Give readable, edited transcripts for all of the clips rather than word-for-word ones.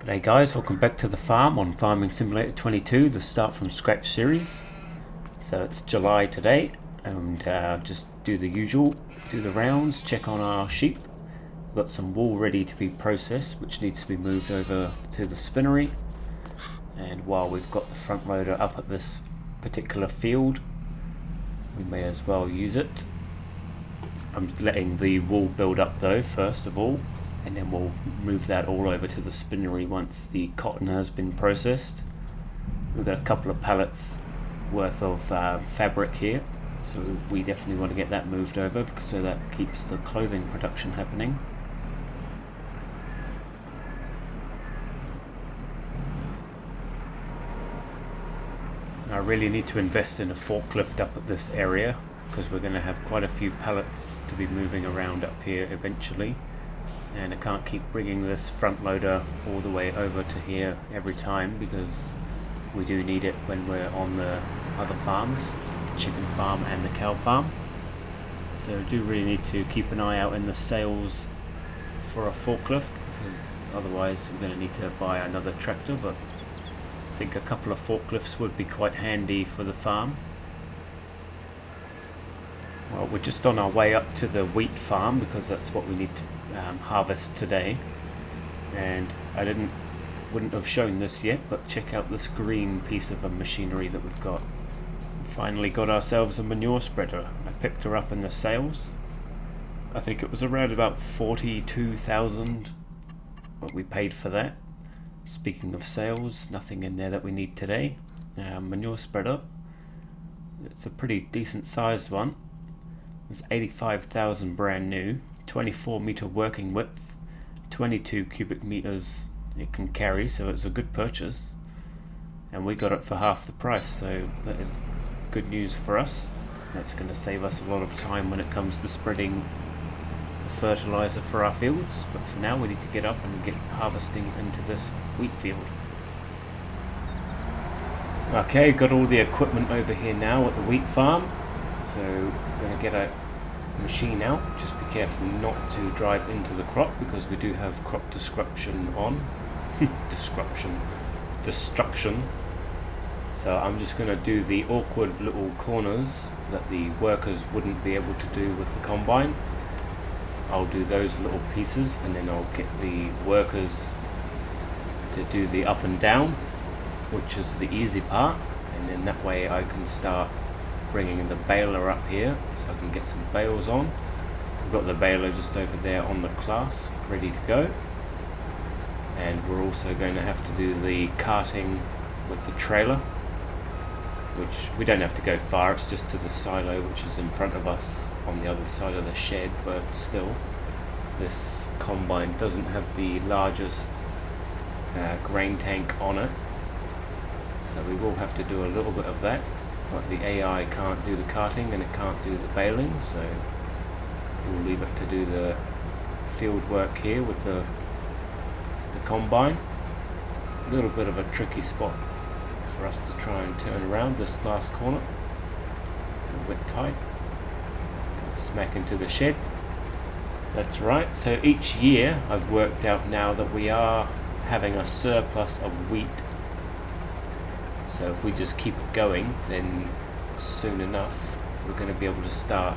G'day guys, welcome back to the farm on Farming Simulator 22, the Start From Scratch series. So it's July today, and just do the usual, do the rounds, check on our sheep. We've got some wool ready to be processed, which needs to be moved over to the spinnery. And while we've got the front loader up at this particular field, we may as well use it. I'm letting the wool build up though, first of all, and then we'll move that all over to the spinnery once the cotton has been processed. We've got a couple of pallets worth of fabric here, so we definitely want to get that moved over so that keeps the clothing production happening. I really need to invest in a forklift up at this area because we're going to have quite a few pallets to be moving around up here eventually. And I can't keep bringing this front loader all the way over to here every time because we do need it when we're on the other farms, the chicken farm and the cow farm. So I do really need to keep an eye out in the sales for a forklift because otherwise we're going to need to buy another tractor, but I think a couple of forklifts would be quite handy for the farm. Well, we're just on our way up to the wheat farm because that's what we need to harvest today, and I wouldn't have shown this yet, but check out this green piece of a machinery that we've got. We finally got ourselves a manure spreader. I picked her up in the sales. I think it was around about 42,000 what we paid for that. Speaking of sales, nothing in there that we need today. Manure spreader, it's a pretty decent sized one. It's 85,000 brand new, 24 meter working width, 22 cubic meters it can carry, so it's a good purchase. And we got it for half the price, so that is good news for us. That's going to save us a lot of time when it comes to spreading the fertilizer for our fields. But for now we need to get up and get harvesting into this wheat field. Okay, got all the equipment over here now at the wheat farm. So I'm going to get a machine out. Just be careful not to drive into the crop because we do have crop destruction on. Destruction. So I'm just going to do the awkward little corners that the workers wouldn't be able to do with the combine. I'll do those little pieces and then I'll get the workers to do the up and down, which is the easy part, and then that way I can start bringing the baler up here so I can get some bales on. We've got the baler just over there on the class ready to go, and we're also going to have to do the carting with the trailer, which we don't have to go far, it's just to the silo which is in front of us on the other side of the shed, but still this combine doesn't have the largest grain tank on it, so we will have to do a little bit of that. But the AI can't do the carting and it can't do the baling, so we'll leave it to do the field work here with the combine. A little bit of a tricky spot for us to try and turn around this last corner. A little bit tight. Smack into the shed. That's right. So each year I've worked out now that we are having a surplus of wheat. So if we just keep it going, then soon enough we're going to be able to start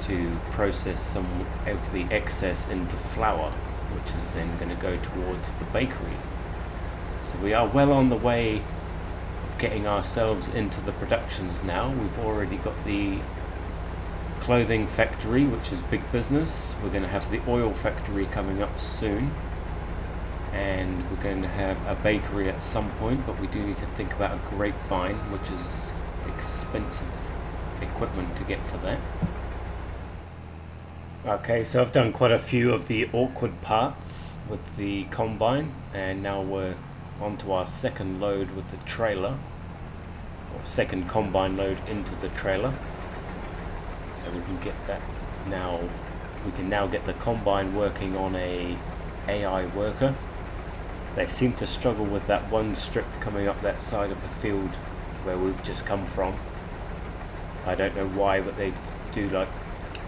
to process some of the excess into flour, which is then going to go towards the bakery. So we are well on the way of getting ourselves into the productions now. We've already got the clothing factory, which is big business. We're going to have the oil factory coming up soon. And we're going to have a bakery at some point, but we do need to think about a grapevine, which is expensive equipment to get for that. Okay, so I've done quite a few of the awkward parts with the combine, and now we're on to our second load with the trailer, or second combine load into the trailer. So we can get that now. We can now get the combine working on a AI worker. They seem to struggle with that one strip coming up that side of the field where we've just come from. I don't know why, but they do like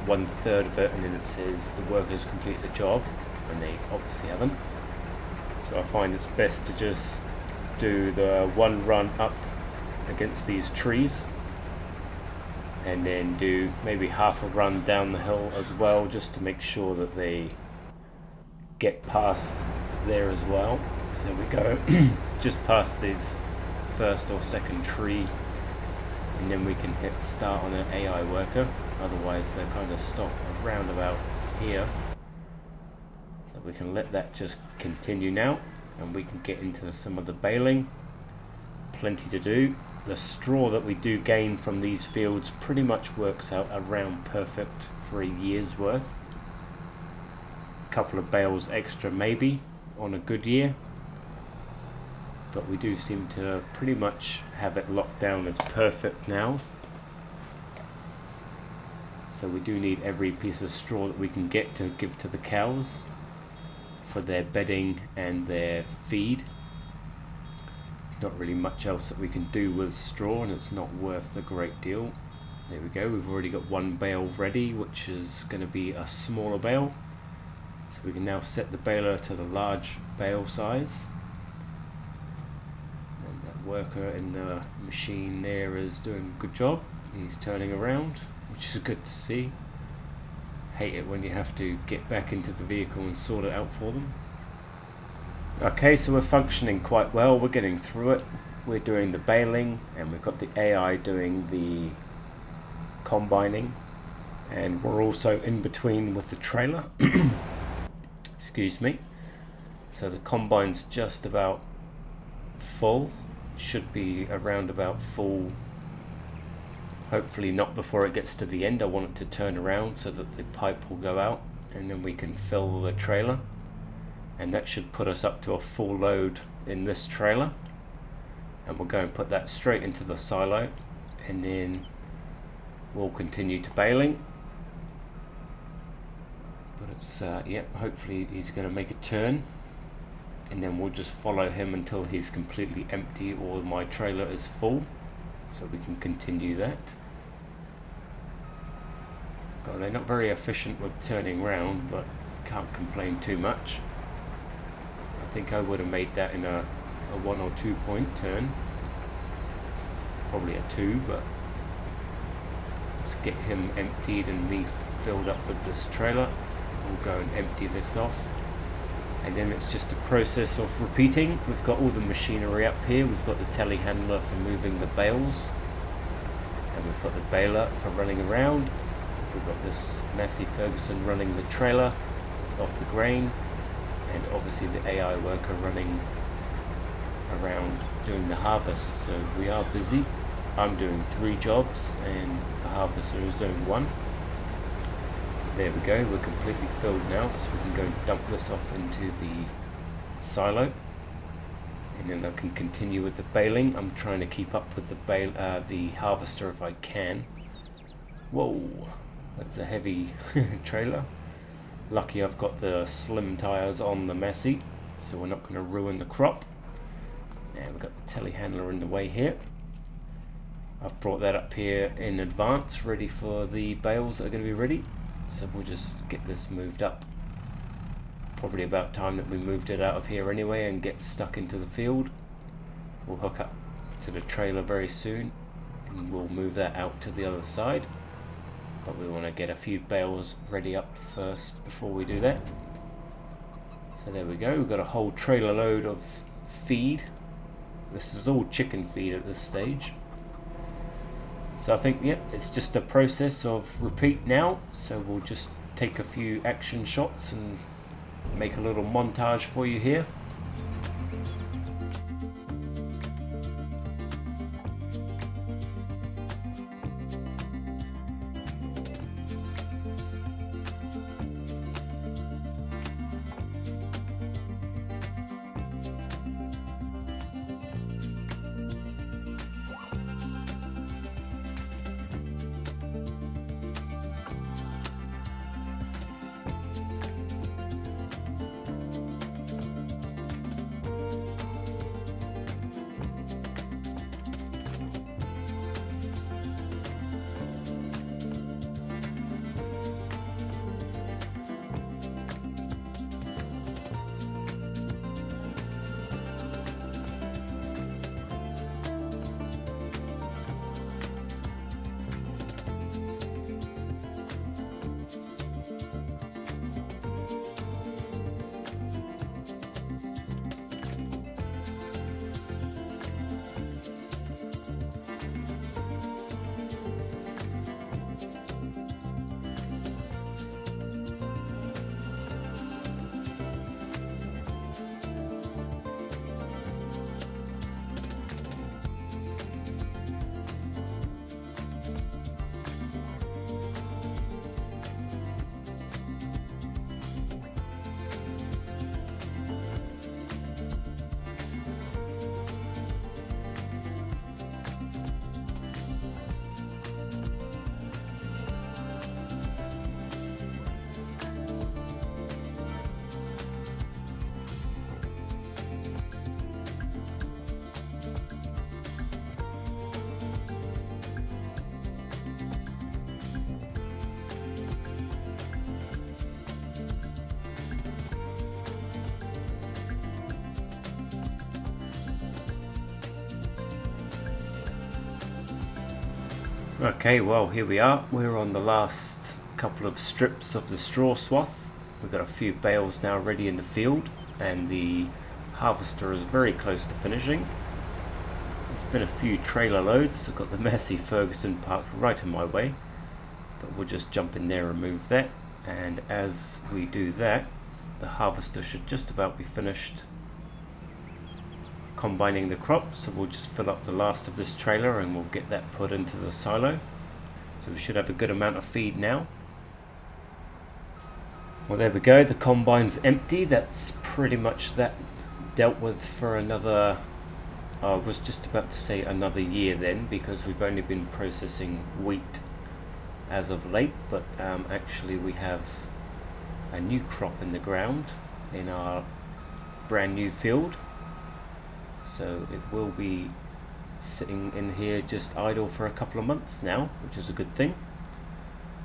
1/3 of it and then it says the workers complete the job, and they obviously haven't. So I find it's best to just do the one run up against these trees, and then do maybe half a run down the hill as well, just to make sure that they get past there as well. So we go just past this first or second tree, and then we can hit start on an AI worker. Otherwise they'll kind of stop around about here. So we can let that just continue now, and we can get into some of the baling. Plenty to do. The straw that we do gain from these fields pretty much works out around perfect for a year's worth. A couple of bales extra maybe on a good year, but we do seem to pretty much have it locked down as perfect now. So we do need every piece of straw that we can get to give to the cows for their bedding and their feed. Not really much else that we can do with straw, and it's not worth a great deal. There we go, we've already got one bale ready, which is going to be a smaller bale. So we can now set the baler to the large bale size. And that worker in the machine there is doing a good job. He's turning around, which is good to see. Hate it when you have to get back into the vehicle and sort it out for them. Okay, so we're functioning quite well, we're getting through it. We're doing the baling, and we've got the AI doing the combining, and we're also in between with the trailer. Excuse me. So the combine's just about full, should be around about full. Hopefully not before it gets to the end. I want it to turn around so that the pipe will go out, and then we can fill the trailer. And that should put us up to a full load in this trailer, and we'll go and put that straight into the silo, and then we'll continue to baling. But it's yeah, hopefully he's going to make a turn, and then we'll just follow him until he's completely empty or my trailer is full, so we can continue that. God, they're not very efficient with turning round, but can't complain too much. I think I would have made that in a 1 or 2 point turn, probably a 2, but let's get him emptied and me filled up with this trailer. We'll go and empty this off, and then it's just a process of repeating. We've got all the machinery up here. We've got the telehandler for moving the bales, and we've got the baler for running around. We've got this Massey Ferguson running the trailer off the grain, and obviously the AI worker running around doing the harvest. So we are busy. I'm doing 3 jobs and the harvester is doing 1. There we go, we're completely filled now, so we can go and dump this off into the silo, and then I can continue with the baling. I'm trying to keep up with the harvester if I can. Whoa, that's a heavy trailer. Lucky I've got the slim tires on the Massey, so we're not going to ruin the crop. And we've got the telehandler in the way here. I've brought that up here in advance, ready for the bales that are going to be ready. So we'll just get this moved up. Probably about time that we moved it out of here anyway and get stuck into the field. We'll hook up to the trailer very soon, and we'll move that out to the other side. But we want to get a few bales ready up first before we do that. So there we go, we've got a whole trailer load of feed. This is all chicken feed at this stage. So I think, yep, it's just a process of repeat now. So we'll just take a few action shots and make a little montage for you here. Okay, well here we are. We're on the last couple of strips of the straw swath. We've got a few bales now ready in the field, and the harvester is very close to finishing. It's been a few trailer loads. I've got the Massey Ferguson parked right in my way, but we'll just jump in there and move that. And as we do that, the harvester should just about be finished combining the crop, so we'll just fill up the last of this trailer and we'll get that put into the silo. So we should have a good amount of feed now. Well, there we go, the combine's empty. That's pretty much that dealt with for another, I was just about to say another year then, because we've only been processing wheat as of late, but actually we have a new crop in the ground in our brand new field. So it will be sitting in here just idle for a couple of months now, which is a good thing.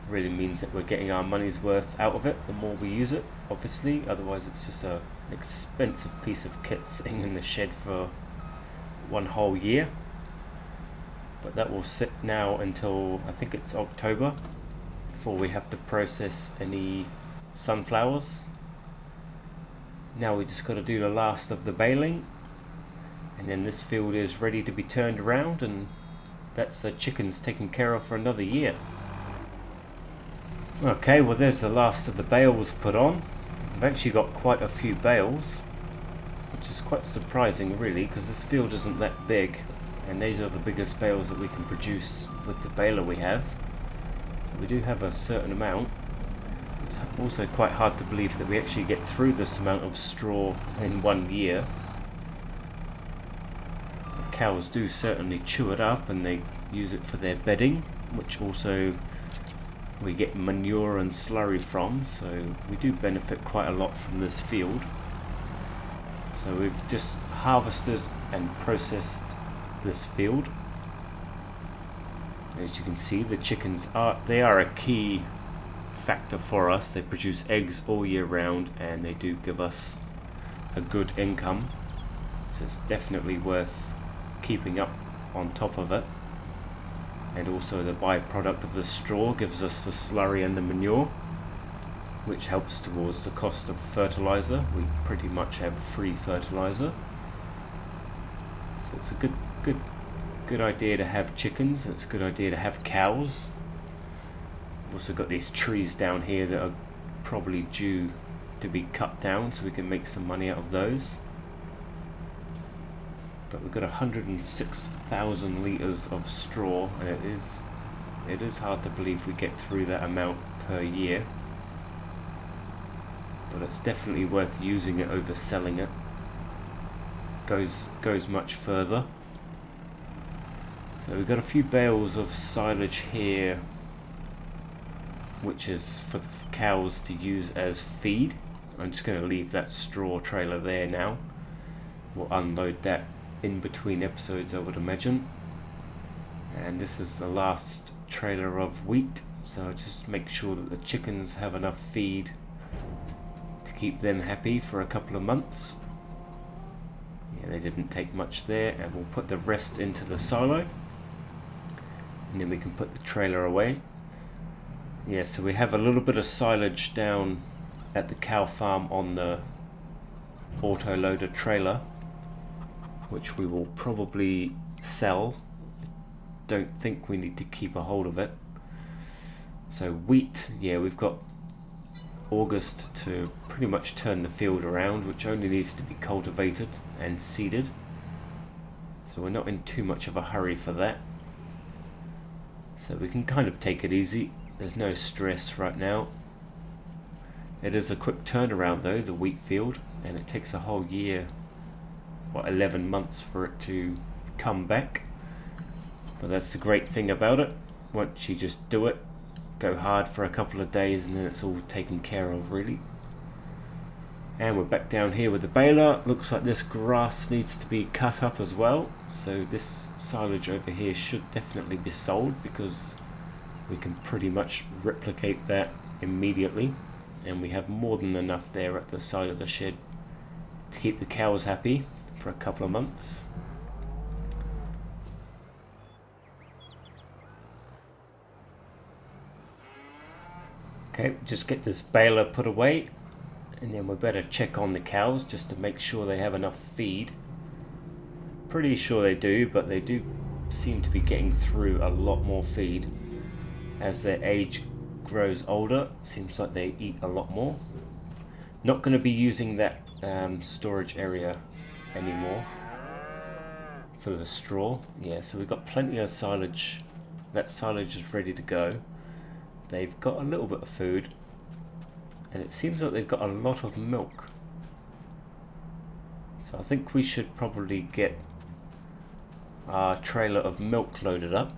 Really means that we're getting our money's worth out of it the more we use it, obviously. Otherwise it's just an expensive piece of kit sitting in the shed for one whole year. But that will sit now until I think it's October before we have to process any sunflowers. Now we just got to do the last of the baling, and then this field is ready to be turned around, and that's the chickens taken care of for another year. Okay, well there's the last of the bales put on. I've actually got quite a few bales, which is quite surprising really, because this field isn't that big, and these are the biggest bales that we can produce with the baler we have. So we do have a certain amount. It's also quite hard to believe that we actually get through this amount of straw in 1 year. Cows do certainly chew it up, and they use it for their bedding, which also we get manure and slurry from, so we do benefit quite a lot from this field. So we've just harvested and processed this field. As you can see, the chickens are a key factor for us. They produce eggs all year round, and they do give us a good income, so it's definitely worth keeping up on top of it. And also the byproduct of the straw gives us the slurry and the manure, which helps towards the cost of fertilizer. We pretty much have free fertilizer, so it's a good idea to have chickens. It's a good idea to have cows. We've also got these trees down here that are probably due to be cut down, so we can make some money out of those. But we've got 106,000 litres of straw, and it is hard to believe we get through that amount per year. But it's definitely worth using it over selling it. Goes much further. So we've got a few bales of silage here, which is for the cows to use as feed. I'm just going to leave that straw trailer there now. We'll unload that in between episodes, I would imagine. And this is the last trailer of wheat, so just make sure that the chickens have enough feed to keep them happy for a couple of months. Yeah, they didn't take much there, and we'll put the rest into the silo, and then we can put the trailer away. Yeah, so we have a little bit of silage down at the cow farm on the auto-loader trailer, which we will probably sell. Don't think we need to keep a hold of it. So wheat, yeah, we've got August to pretty much turn the field around, which only needs to be cultivated and seeded. So we're not in too much of a hurry for that. So we can kind of take it easy. There's no stress right now. It is a quick turnaround though, the wheat field, and it takes a whole year, what, 11 months for it to come back. But that's the great thing about it. Once you just do it, go hard for a couple of days, and then it's all taken care of really. And we're back down here with the baler. Looks like this grass needs to be cut up as well, so this silage over here should definitely be sold, because we can pretty much replicate that immediately, and we have more than enough there at the side of the shed to keep the cows happy for a couple of months. Okay, just get this baler put away, and then we better check on the cows just to make sure they have enough feed. Pretty sure they do, but they do seem to be getting through a lot more feed. As their age grows older, seems like they eat a lot more. Not going to be using that storage area anymore for the straw. Yeah, so we've got plenty of silage. That silage is ready to go. They've got a little bit of food, and it seems like they've got a lot of milk. So I think we should probably get our trailer of milk loaded up.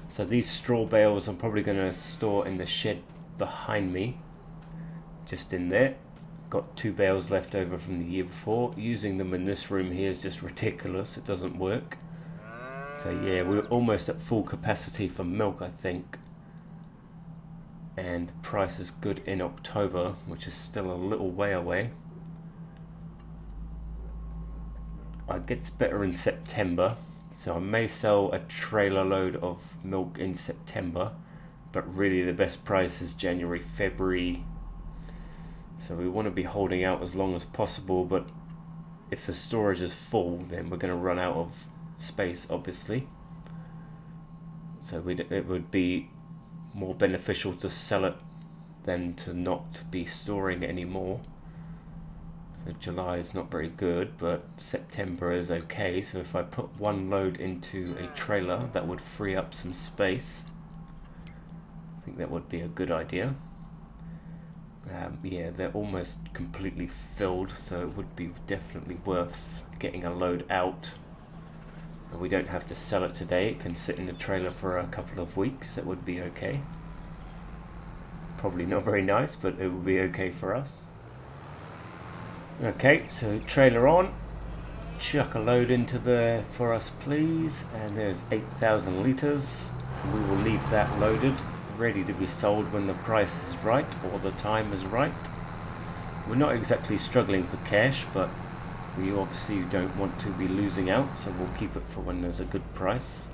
So these straw bales I'm probably going to store in the shed behind me, just in there. Got 2 bales left over from the year before. Using them in this room here is just ridiculous. It doesn't work. So yeah, we're almost at full capacity for milk, I think. And the price is good in October, which is still a little way away. It gets better in September, so I may sell a trailer load of milk in September, but really the best price is January, February. So we want to be holding out as long as possible, but if the storage is full, then we're going to run out of space, obviously. So it would be more beneficial to sell it than to not be storing anymore. So July is not very good, but September is okay. So if I put 1 load into a trailer, that would free up some space. I think that would be a good idea. Yeah, they're almost completely filled, so it would be definitely worth getting a load out. And we don't have to sell it today. It can sit in the trailer for a couple of weeks. That would be okay. Probably not very nice, but it would be okay for us. Okay, so trailer on. Chuck a load into there for us, please. And there's 8,000 litres. We will leave that loaded, ready to be sold when the price is right or the time is right. We're not exactly struggling for cash, but we obviously don't want to be losing out, so we'll keep it for when there's a good price.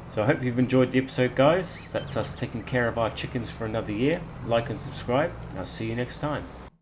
So I hope you've enjoyed the episode, guys. That's us taking care of our chickens for another year. Like and subscribe. I'll see you next time.